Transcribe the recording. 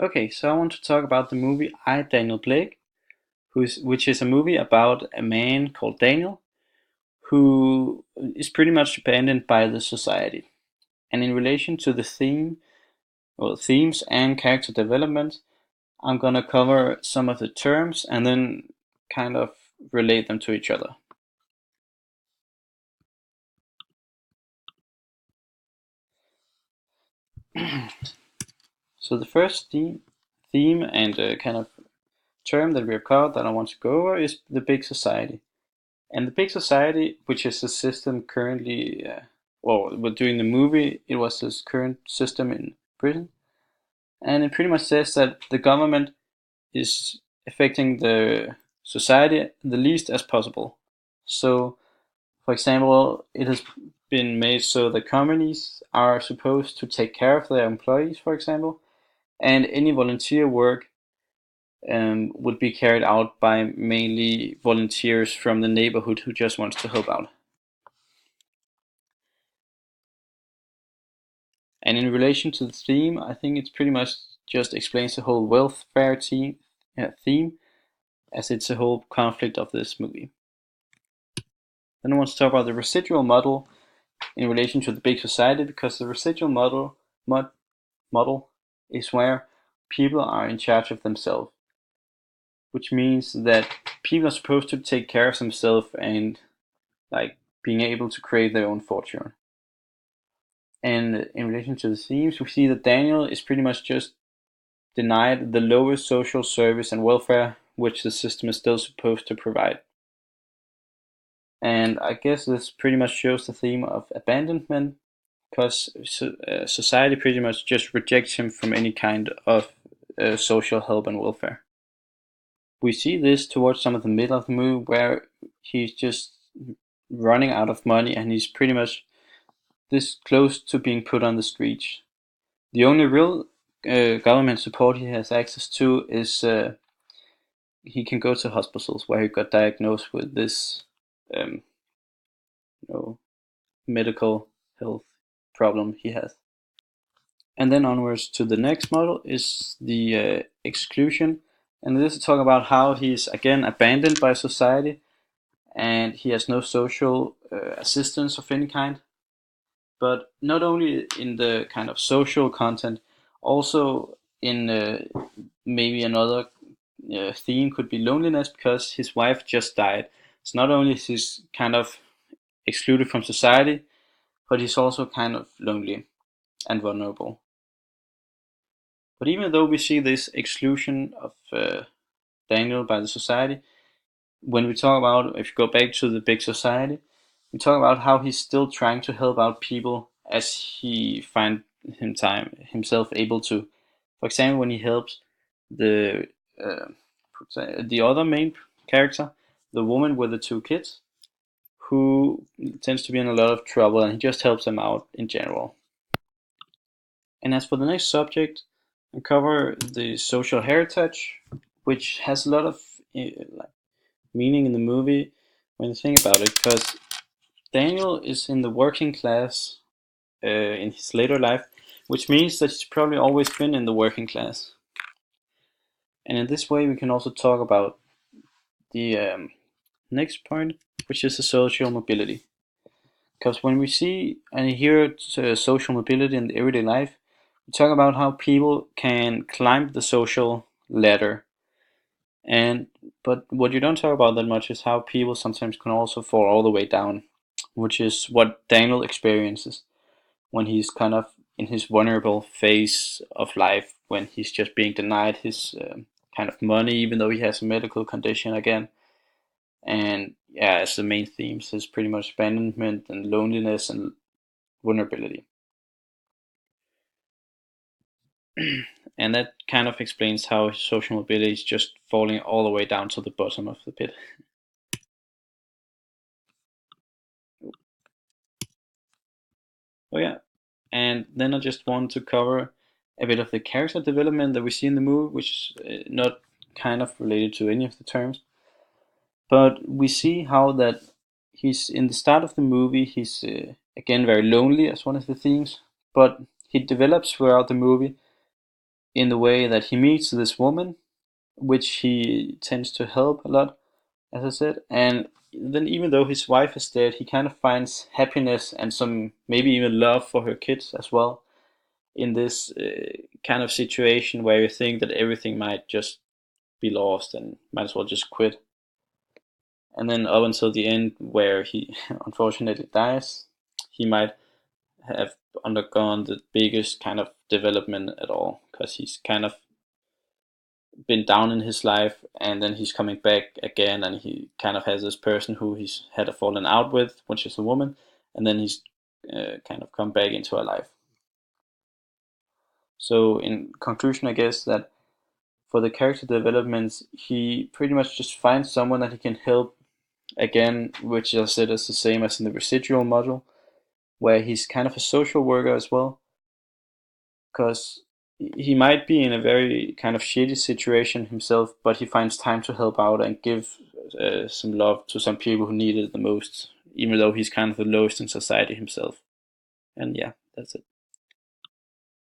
Okay, so I want to talk about the movie I, Daniel Blake, which is a movie about a man called Daniel who is pretty much abandoned by the society. And in relation to the themes and character development, I'm gonna cover some of the terms and then kind of relate them to each other. So the first theme and kind of term that we have covered that I want to go over is the big society. And the big society, which is the system currently, during the movie, it was this current system in Britain, and it pretty much says that the government is affecting the society the least as possible. So, for example, it has been made so that companies are supposed to take care of their employees, for example, and any volunteer work would be carried out by mainly volunteers from the neighborhood who just wants to help out. And in relation to the theme, I think it's pretty much just explains the whole welfare theme, as it's a whole conflict of this movie. Then I want to talk about the residual model in relation to the big society, because the residual model is where people are in charge of themselves, which means that people are supposed to take care of themselves and like being able to create their own fortune. And in relation to the themes, we see that Daniel is pretty much just denied the lowest social service and welfare which the system is still supposed to provide. And I guess this pretty much shows the theme of abandonment, because society pretty much just rejects him from any kind of social help and welfare. We see this towards some of the middle of the movie where he's just running out of money and he's pretty much this close to being put on the streets. The only real government support he has access to is he can go to hospitals where he got diagnosed with this um, you know, medical health problem he has. And then onwards to the next model is the exclusion. And this is talk about how he's again abandoned by society and he has no social assistance of any kind. But not only in the kind of social content, also in maybe another theme could be loneliness, because his wife just died. So not only is he kind of excluded from society, but he's also kind of lonely and vulnerable. But even though we see this exclusion of Daniel by the society, when we talk about, if you go back to the big society, we talk about how he's still trying to help out people as he find himself able to. For example, when he helps the uh, the other main character, the woman with the two kids, who tends to be in a lot of trouble, and he just helps them out in general. And as for the next subject, I cover the social heritage, which has a lot of like meaning in the movie when you think about it, because Daniel is in the working class in his later life, which means that he's probably always been in the working class. And in this way, we can also talk about the next point, which is the social mobility. Because when we see and hear social mobility in the everyday life, we talk about how people can climb the social ladder. And but what you don't talk about that much is how people sometimes can also fall all the way down, which is what Daniel experiences when he's kind of in his vulnerable phase of life, when he's just being denied his kind of money, even though he has a medical condition again. And yeah, as the main themes is pretty much abandonment and loneliness and vulnerability. And that kind of explains how social mobility is just falling all the way down to the bottom of the pit. Oh yeah, and then I just want to cover a bit of the character development that we see in the movie, which is not kind of related to any of the terms, but we see how that he's in the start of the movie. He's again very lonely as one of the themes, but he develops throughout the movie in the way that he meets this woman, which he tends to help a lot, as I said. And then, even though his wife is dead, he kind of finds happiness and some maybe even love for her kids as well in this kind of situation where you think that everything might just be lost and might as well just quit. And then up until the end, where he unfortunately dies, he might have undergone the biggest kind of development at all, because he's kind of been down in his life, and then he's coming back again, and he kind of has this person who he's had a fallen out with, which is a woman, and then he's kind of come back into her life. So in conclusion, I guess that for the character developments, he pretty much just finds someone that he can help again, which I said is the same as in the residual model, where he's kind of a social worker as well, because he might be in a very kind of shitty situation himself, but he finds time to help out and give some love to some people who need it the most, even though he's kind of the lowest in society himself. And yeah, that's it.